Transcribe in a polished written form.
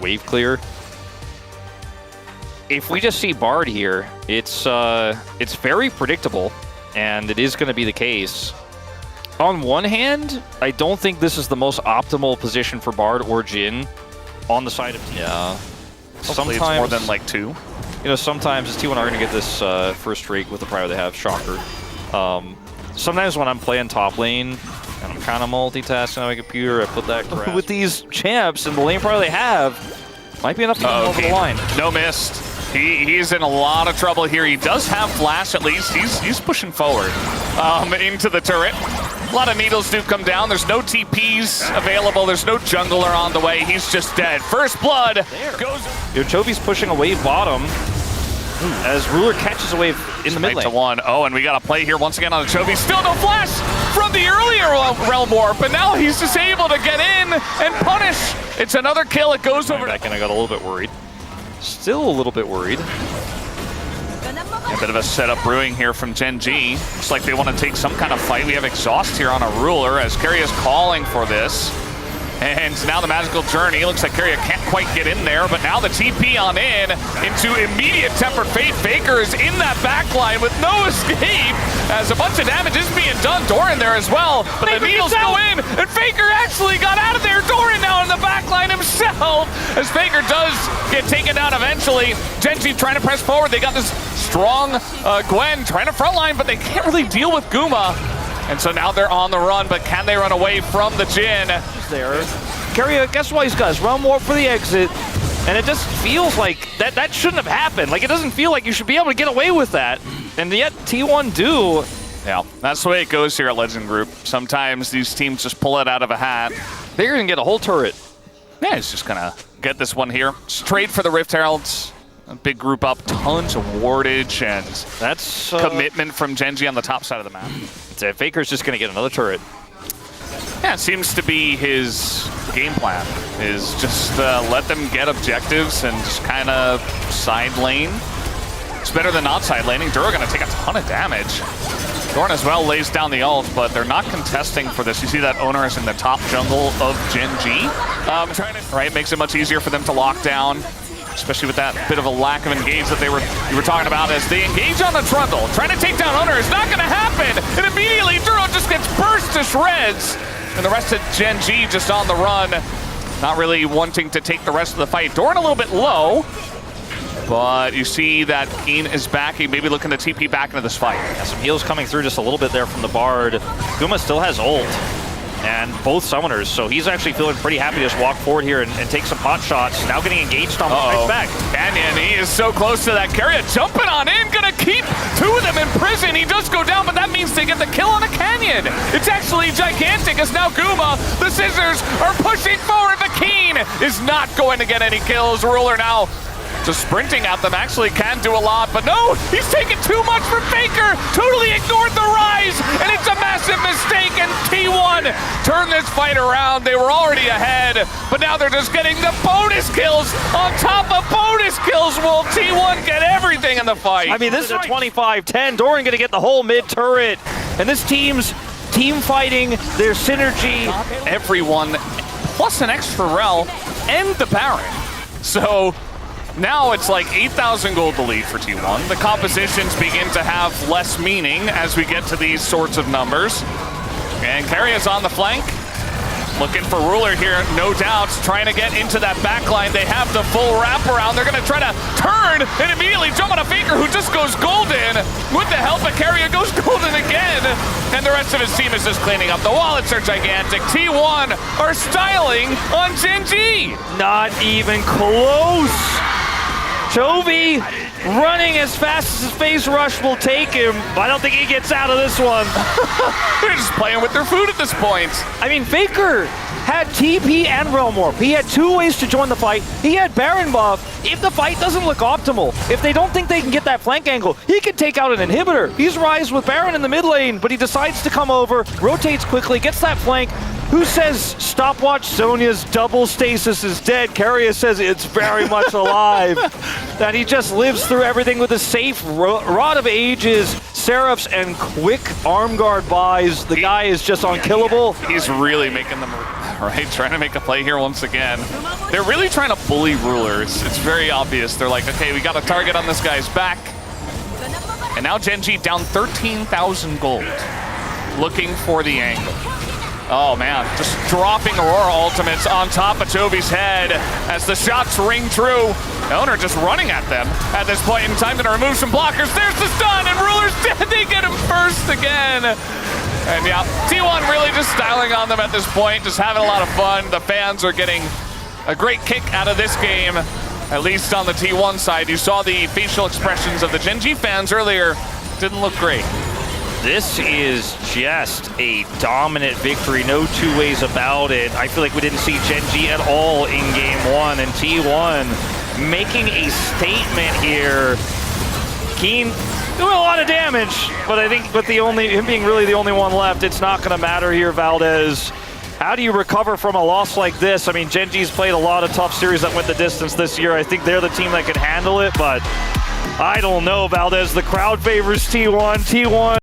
wave clear. If we just see Bard here, it's very predictable, and it is going to be the case. On one hand, I don't think this is the most optimal position for Bard or Jhin on the side of T1. Yeah. Sometimes it's more than like 2. You know, sometimes T1 are going to get this first streak with the prior they have, Shocker. Sometimes when I'm playing top lane, and I'm kind of multitasking on my computer, I put that crap. With these champs and the lane prior they have, might be enough to get over the line. No missed. He's in a lot of trouble here. He does have flash at least. He's pushing forward into the turret. A lot of needles do come down. There's no TPs available. There's no jungler on the way. He's just dead. First blood goes. Chovy's pushing a wave bottom as Ruler catches a wave in the mid lane. To 1. Oh, and we got a play here once again on the Chovy. Still no flash from the earlier Realm Warp, but now he's just able to get in and punish. It's another kill. It goes over. Back and I got a little bit worried. Still a little bit worried. A bit of a setup brewing here from GenG. Looks like they want to take some kind of fight. We have exhaust here on a Ruler as Keria is calling for this. And now the magical journey. Looks like Keria can't quite get in there, but now the TP on in into immediate tempered fate. Faker is in that backline with no escape as a bunch of damage is being done. Doran there as well, but Faker the needles go in, and Faker actually got out of there. Doran now in the backline himself as Faker does get taken down eventually. GenG trying to press forward. They got this strong Gwen trying to frontline, but they can't really deal with Guma. And so now they're on the run, but can they run away from the Jhin? There. Keria, guess what he's got? His Realm Warp for the exit. And it just feels like that shouldn't have happened. Like, it doesn't feel like you should be able to get away with that. And yet T1 do. Yeah, that's the way it goes here at Legend Group. Sometimes these teams just pull it out of a hat. They're going to get a whole turret. Yeah, he's just going to get this one here. Straight for the Rift Heralds. A big group up, tons of wardage, and that's commitment from GenG on the top side of the map. Faker's just going to get another turret. Yeah, it seems to be his game plan, is just let them get objectives and just kind of side lane. It's better than not side laning. Dura going to take a ton of damage. Doran as well lays down the ult, but they're not contesting for this. You see that owner is in the top jungle of GenG. Right, makes it much easier for them to lock down, especially with that bit of a lack of engage that you were talking about as they engage on the Trundle. Trying to take down Owner is not going to happen, and immediately Duro just gets burst to shreds. And the rest of GenG just on the run, not really wanting to take the rest of the fight. Doran a little bit low, but you see that Keen is backing, maybe looking to TP back into this fight. Yeah, some heals coming through just a little bit there from the Bard. Guma still has ult, and both summoners, so he's actually feeling pretty happy to just walk forward here and take some pot shots. Now getting engaged on the back. Canyon, he is so close to that. Keria jumping on in, gonna keep 2 of them in prison. He does go down, but that means they get the kill on a Canyon. It's actually gigantic as now Guma, the Scissors are pushing forward. The Keen is not going to get any kills. Ruler now just sprinting at them, actually can do a lot, but no, he's taking too much from Faker. Totally ignored the rise, and it's a massive mistake, and T1 turned this fight around. They were already ahead, but now they're just getting the bonus kills on top of bonus kills. Will T1 get everything in the fight? I mean, this is a 25-10. Doran gonna get the whole mid turret, and this team's team fighting, their synergy. Everyone, plus an extra rel, and the Baron. So now it's like 8,000 gold to lead for T1. The compositions begin to have less meaning as we get to these sorts of numbers. And Keria's on the flank. Looking for Ruler here, no doubts, trying to get into that backline. They have the full wraparound. They're gonna try to turn and immediately jump on a Faker who just goes golden. With the help of Keria, goes golden again. And the rest of his team is just cleaning up. The wallets are gigantic. T1 are styling on GenG. Not even close. Chovy running as fast as his phase rush will take him. I don't think he gets out of this one. They're just playing with their food at this point. I mean, Faker had TP and Realm Warp. He had 2 ways to join the fight. He had Baron buff. If the fight doesn't look optimal, if they don't think they can get that flank angle, he can take out an inhibitor. He's Rise with Baron in the mid lane, but he decides to come over, rotates quickly, gets that flank. Who says stopwatch Sonya's double stasis is dead? Keria says it's very much alive. That he just lives through everything with a safe Rod of Ages, Seraphs, and quick arm guard buys. The guy is just unkillable. He's really making them right? Trying to make a play here once again. They're really trying to bully Rulers. It's very obvious. They're like, okay, we got a target on this guy's back. And now GenG down 13,000 gold, looking for the angle. Oh man, just dropping Aurora ultimates on top of Toby's head as the shots ring true. Owner just running at them at this point in time, gonna remove some blockers. There's the stun, and Rulers, they get him first again. And yeah, T1 really just styling on them at this point, just having a lot of fun. The fans are getting a great kick out of this game, at least on the T1 side. You saw the facial expressions of the GenG fans earlier. Didn't look great. This is just a dominant victory, no two ways about it. I feel like we didn't see GenG at all in game one, and T1 making a statement here. Keen doing a lot of damage, but I think with him being really the only one left, it's not going to matter here, Valdez. How do you recover from a loss like this? I mean, GenG's played a lot of tough series that went the distance this year. I think they're the team that can handle it, but I don't know, Valdez. The crowd favors T1. T1